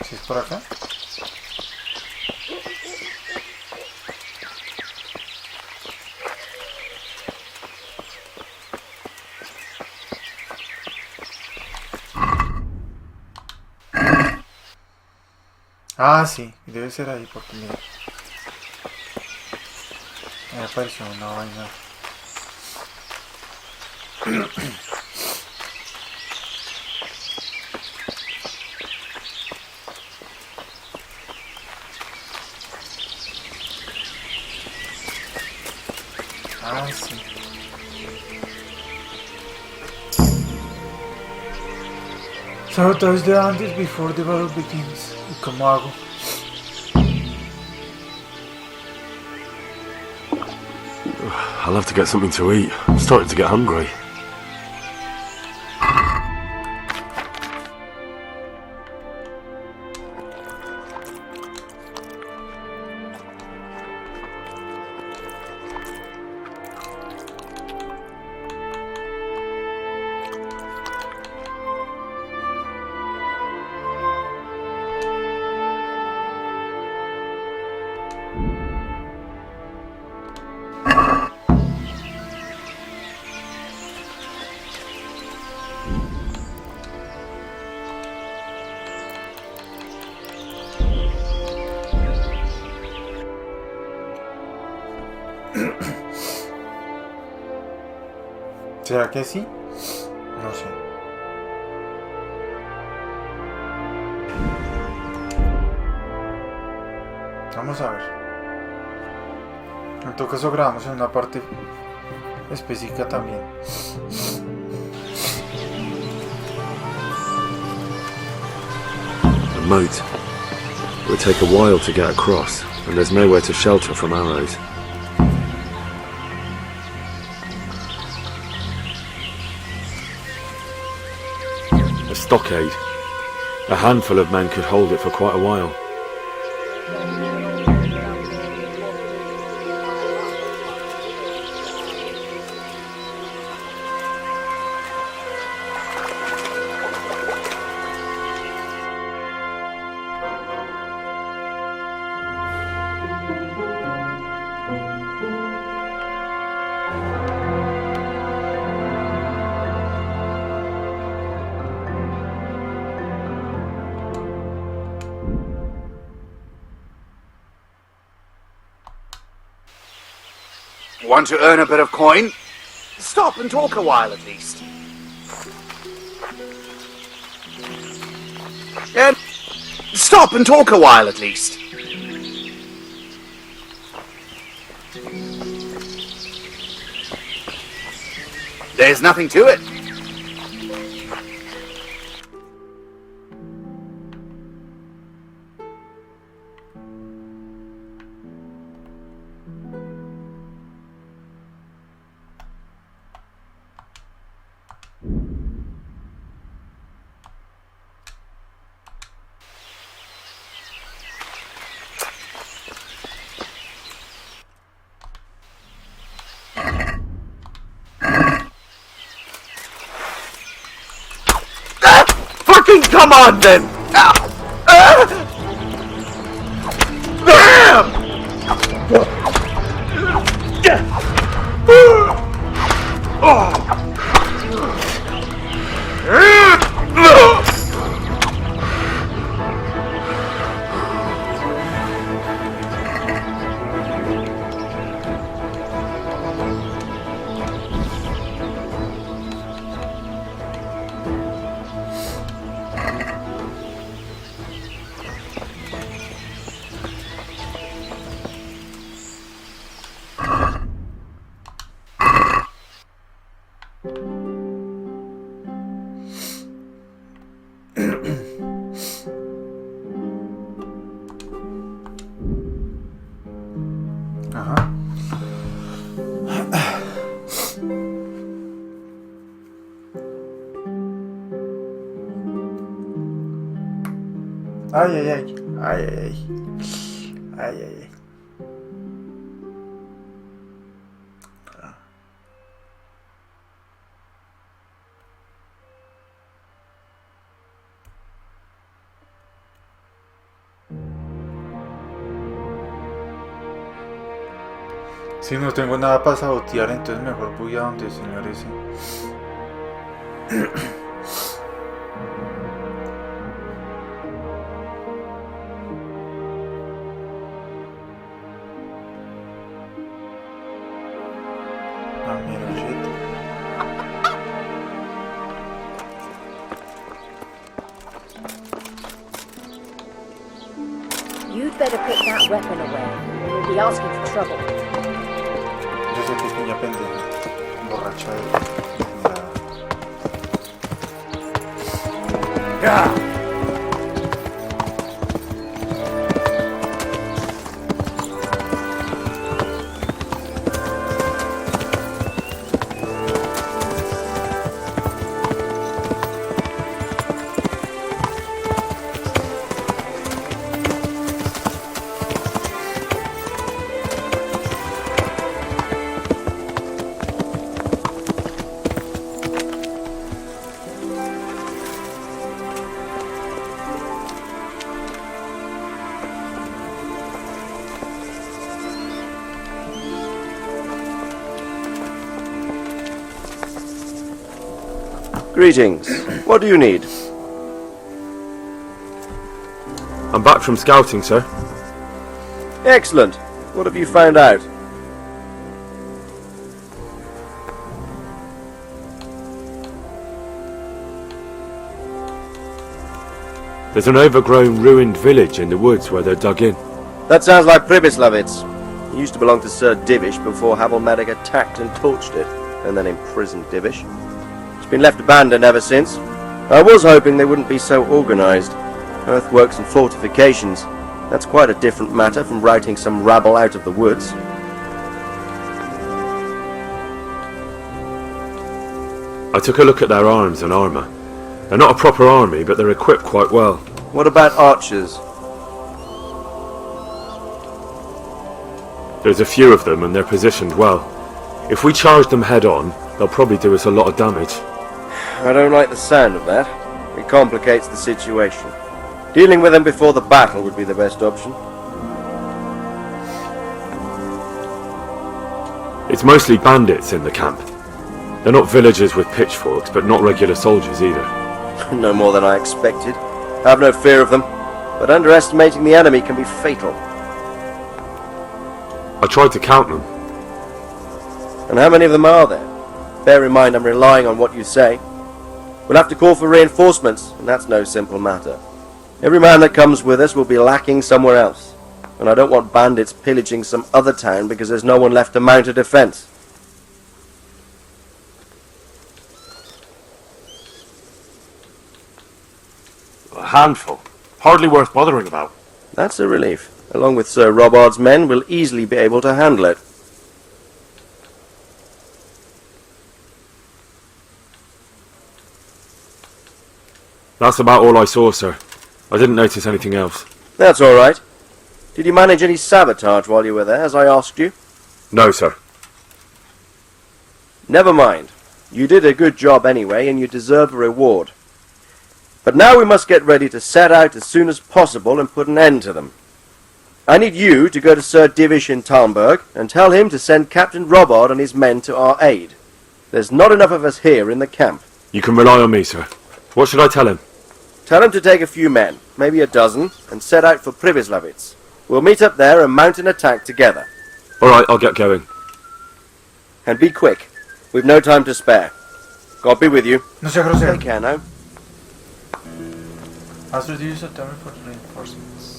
¿Si es por acá? Ah, sí, debe ser ahí porque mira, me apareció una vaina. Ah, sí. Sabotage the Andes before the battle begins. ¿Y cómo hago? I'll have to get something to eat. I'm starting to get hungry. ¿Será que sí? No sé. Vamos a ver. En todo caso grabamos en una parte específica también. A moat. It would take a while to get across, and there's nowhere to shelter from arrows. A stockade. A handful of men could hold it for quite a while. Want to earn a bit of coin? Stop and talk a while at least. Stop and talk a while at least. There's nothing to it. Come on then! Bam! Ajá. Ay, ay, ay. Ay, ay, ay. Ay, ay, ay. Si no tengo nada para sabotear, entonces mejor voy a donde el señor ese. Ah, mira, shit. You'd better put that weapon away. You'll be asking for trouble. Yo sé pequeña pendeja. Borracha de nada. Greetings. What do you need? I'm back from scouting, sir. Excellent. What have you found out? There's an overgrown, ruined village in the woods where they're dug in. That sounds like Pribyslavitz. He used to belong to Sir Divish before Havelmedic attacked and torched it, and then imprisoned Divish. It's been left abandoned ever since. I was hoping they wouldn't be so organised. Earthworks and fortifications. That's quite a different matter from routing some rabble out of the woods. I took a look at their arms and armour. They're not a proper army, but they're equipped quite well. What about archers? There's a few of them and they're positioned well. If we charge them head on, they'll probably do us a lot of damage. I don't like the sound of that. It complicates the situation. Dealing with them before the battle would be the best option. It's mostly bandits in the camp. They're not villagers with pitchforks, but not regular soldiers either. No more than I expected. I have no fear of them, but underestimating the enemy can be fatal. I tried to count them. And how many of them are there? Bear in mind I'm relying on what you say. We'll have to call for reinforcements, and that's no simple matter. Every man that comes with us will be lacking somewhere else, and I don't want bandits pillaging some other town because there's no one left to mount a defence. A handful. Hardly worth bothering about. That's a relief. Along with Sir Robard's men, we'll easily be able to handle it. That's about all I saw, sir. I didn't notice anything else. That's all right. Did you manage any sabotage while you were there, as I asked you? No, sir. Never mind. You did a good job anyway, and you deserve a reward. But now we must get ready to set out as soon as possible and put an end to them. I need you to go to Sir Divish in Talmberg and tell him to send Captain Robard and his men to our aid. There's not enough of us here in the camp. You can rely on me, sir. What should I tell him? Tell him to take a few men, maybe a dozen, and set out for Pribyslavitz. We'll meet up there and mount an attack together. All right, I'll get going. And be quick. We've no time to spare. God be with you. No sea grosero. Take care now. Has reduced the time for reinforcements.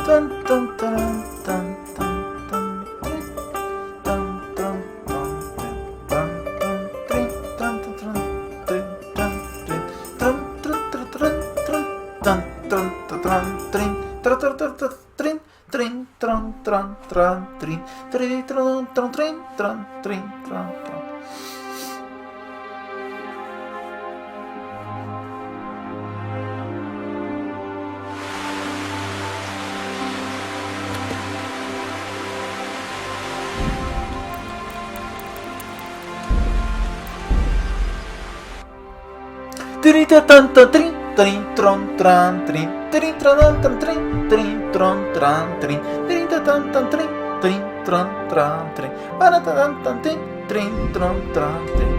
Dun, dun, dun, dun, dun. tran tran tran trin tran tran tran trin trin tran tran tran trin trin tran tran trin tran trin tran tran. Trin tran tran trin trin tron tran trin trin tran tran trin trin tron tran trin trin tran tran trin trin tron tran trin para tran tran trin trin tron tran trin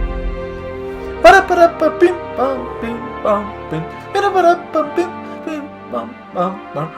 para pa pim pam pim pam pim para pa pim pim pam pam pam.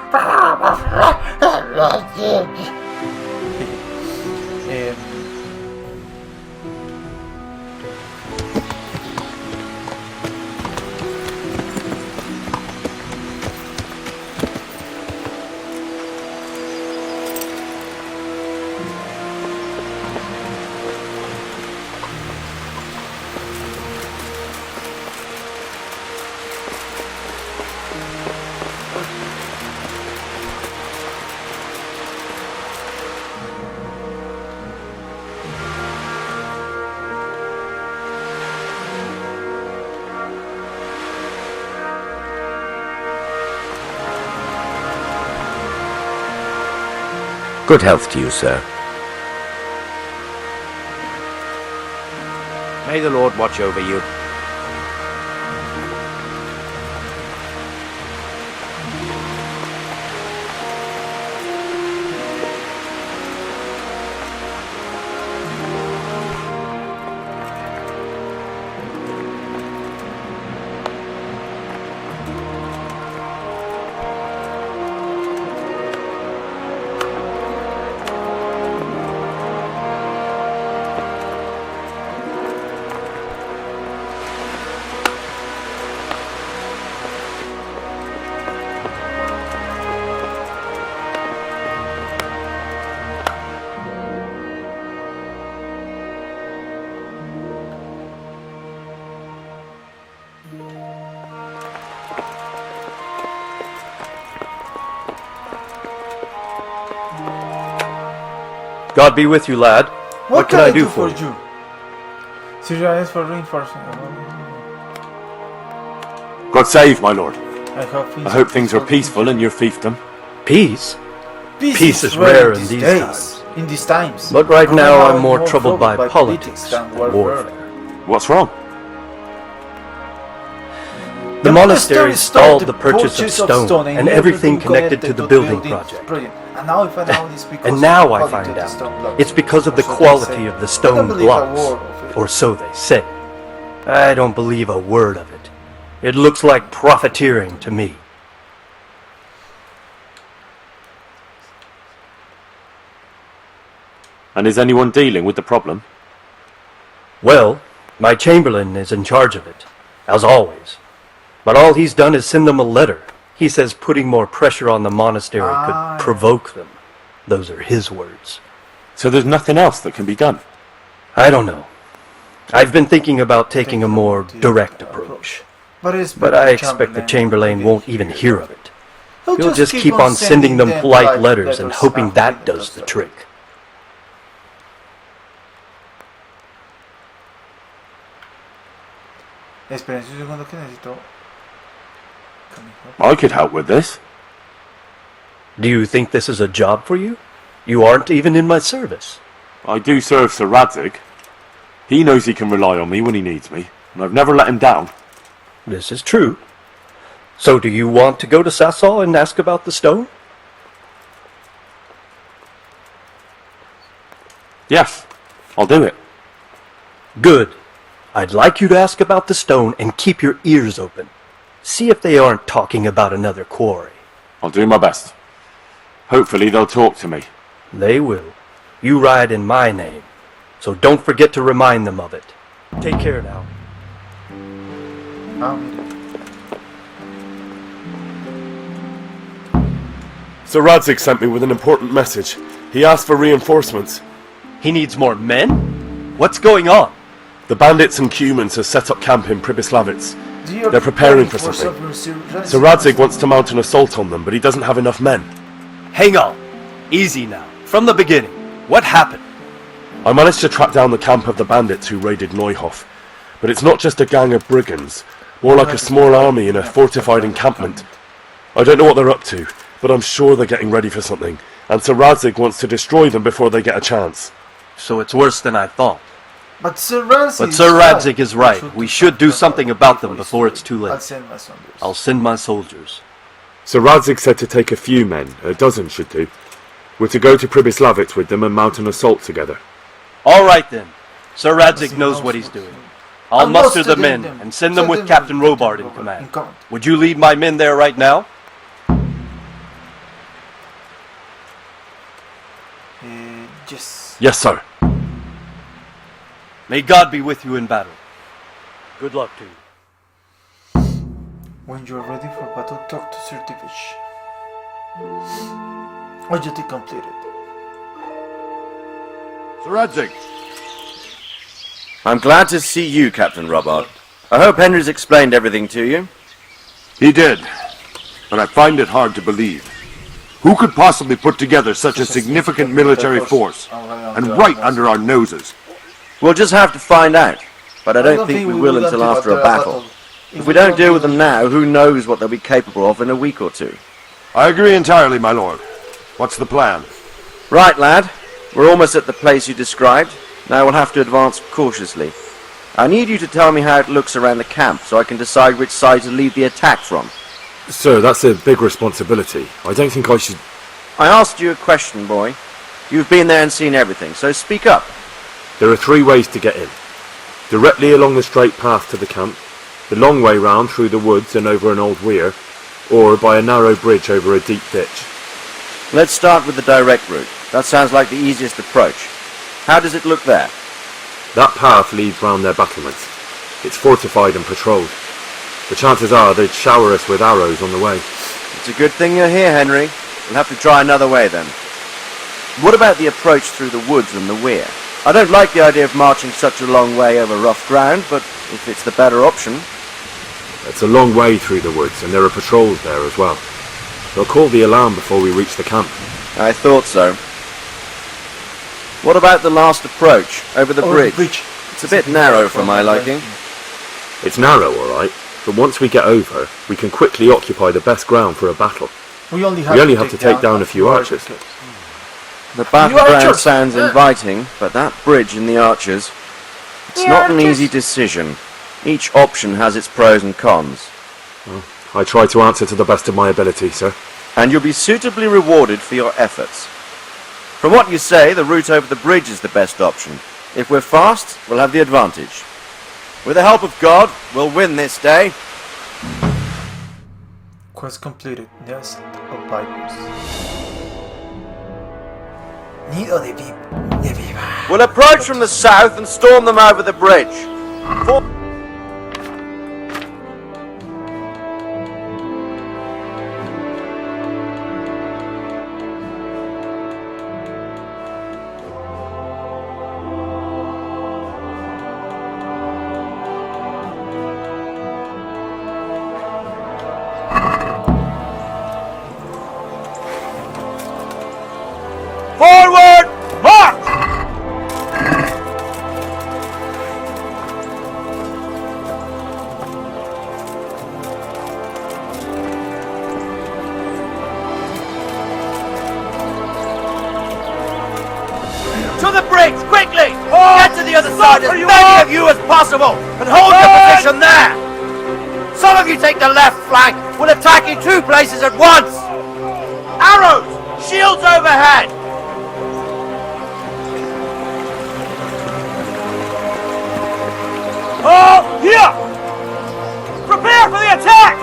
Good health to you, sir. May the Lord watch over you. God be with you, lad. What can I do for you? Syria is for reinforcement. God save, my lord. I I hope things are peaceful in your fiefdom. Peace? Peace is rare in these times. In these times. But right now I'm more troubled by politics than warfare. What's wrong? The monastery stalled the purchase of stone and everything connected to the building project. And now I find out it's because And now I find out it's because of the quality of the stone blocks, or so they say. I don't believe a word of it. It looks like profiteering to me. And is anyone dealing with the problem? Well, my chamberlain is in charge of it, as always. But all he's done is send them a letter. He says putting more pressure on the monastery could provoke them. Those are his words. So there's nothing else that can be done? I don't know. I've been thinking about taking a more direct approach. But I expect the chamberlain won't even hear of it. He'll just keep on sending them polite letters and hoping that does the trick. Esperen un segundo que necesito. I could help with this. Do you think this is a job for you? You aren't even in my service. I do serve Sir Radzig. He knows he can rely on me when he needs me, and I've never let him down. This is true. So do you want to go to Sasol and ask about the stone? Yes, I'll do it. Good. I'd like you to ask about the stone and keep your ears open. See if they aren't talking about another quarry. I'll do my best. Hopefully they'll talk to me. They will. You ride in my name, so don't forget to remind them of it. Take care now. Sir Radzig sent me with an important message. He asked for reinforcements. He needs more men? What's going on? The bandits and Cumans have set up camp in Pribyslavitz. They're preparing for something. Sir Radzig wants to mount an assault on them, but he doesn't have enough men. Hang on. Easy now. From the beginning. What happened? I managed to track down the camp of the bandits who raided Neuhof. But it's not just a gang of brigands, more like a small army in a fortified encampment. I don't know what they're up to, but I'm sure they're getting ready for something, and Sir Radzig wants to destroy them before they get a chance. So it's worse than I thought. But Sir Radzig is right. We should do something about them before it's too late. I'll send my soldiers. Sir Radzig said to take a few men, a dozen should do. We're to go to Pribyslavitz with them and mount an assault together. All right then. Sir Radzig knows what he's doing. I'll muster the men and send them with Captain Robard in command. Would you lead my men there right now? Yes. Yes, sir. May God be with you in battle. Good luck to you. When you are ready for battle, talk to Sir Divish. Objective completed. Sir Radzig. I'm glad to see you, Captain Robard. I hope Henry's explained everything to you. He did, but I find it hard to believe. Who could possibly put together such a significant military force, and right under our noses? We'll just have to find out, but I don't think we will until after a battle. If we don't deal with them now, who knows what they'll be capable of in a week or two. I agree entirely, my lord. What's the plan? Right, lad. We're almost at the place you described. Now we'll have to advance cautiously. I need you to tell me how it looks around the camp, so I can decide which side to lead the attack from. Sir, that's a big responsibility. I don't think I should... I asked you a question, boy. You've been there and seen everything, so speak up. There are 3 ways to get in. Directly along the straight path to the camp, the long way round through the woods and over an old weir, or by a narrow bridge over a deep ditch. Let's start with the direct route. That sounds like the easiest approach. How does it look there? That path leads round their battlements. It's fortified and patrolled. The chances are they'd shower us with arrows on the way. It's a good thing you're here, Henry. We'll have to try another way then. What about the approach through the woods and the weir? I don't like the idea of marching such a long way over rough ground, but if it's the better option... It's a long way through the woods, and there are patrols there as well. They'll call the alarm before we reach the camp. I thought so. What about the last approach, over the bridge? It's a bit narrow for my liking. It's narrow, all right, but once we get over, we can quickly occupy the best ground for a battle. We only have to take down a few archers. The battleground sounds inviting, but that bridge and the archers... It's not an easy decision. Each option has its pros and cons. Well, I try to answer to the best of my ability, sir. And you'll be suitably rewarded for your efforts. From what you say, the route over the bridge is the best option. If we're fast, we'll have the advantage. With the help of God, we'll win this day. Quest completed. Nest of Vipers. Nido de Viva. We'll approach from the south and storm them over the bridge. Forward! March! To the bridge, quickly! Get to the other side, as many of you as possible, and hold your position there! Some of you take the left flank. We'll attack in 2 places at once! Arrows! Shields overhead! Oh, here! Prepare for the attack!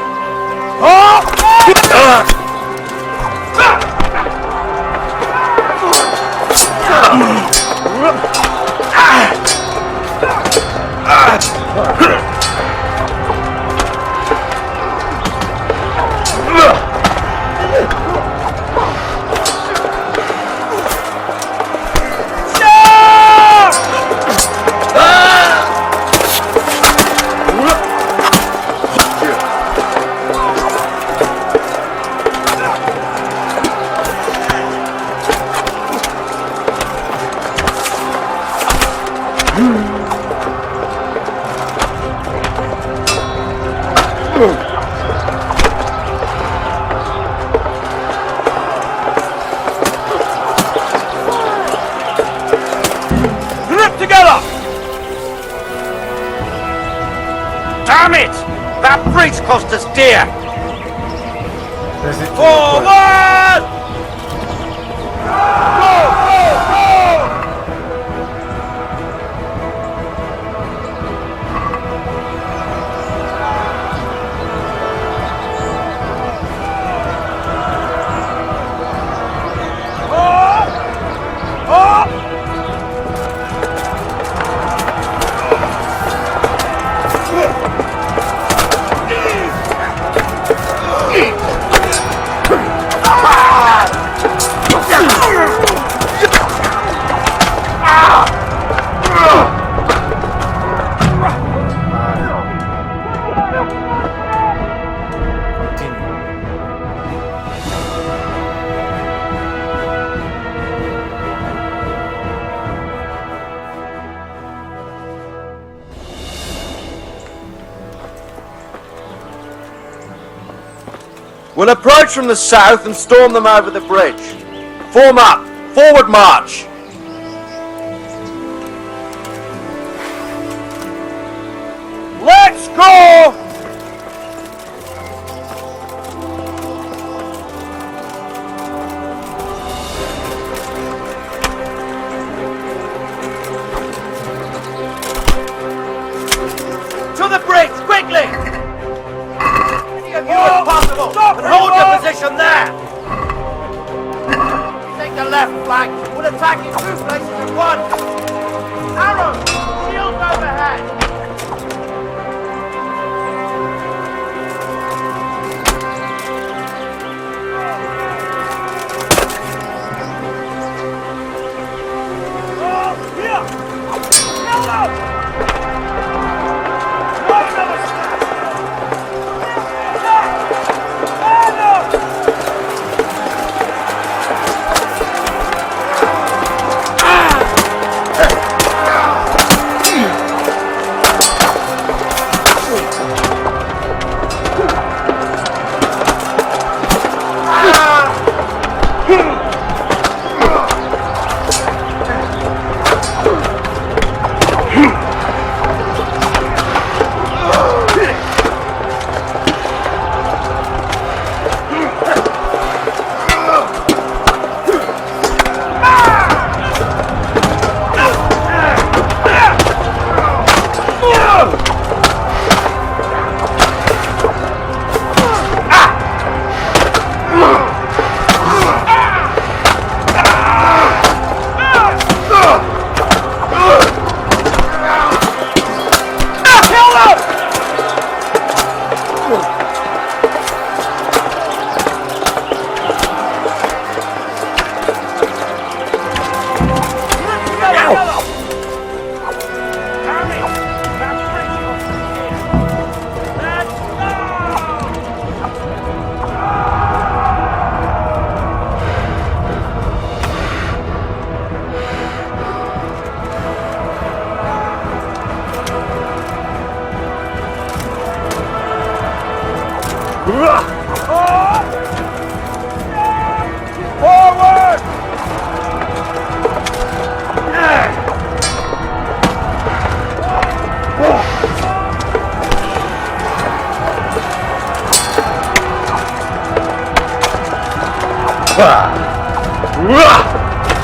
That breach cost us dear! Resist. Forward! We'll approach from the south and storm them over the bridge. Form up! Forward march! Let's go! To the bridge, quickly! Any of you if possible, and hold your position there! You take the left flank, we'll attack in 2 places at once! Arrows! Shields overhead!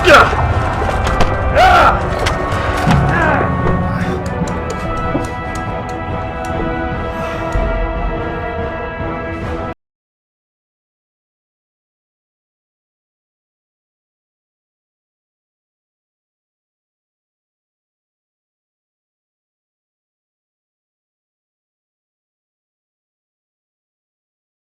Ah!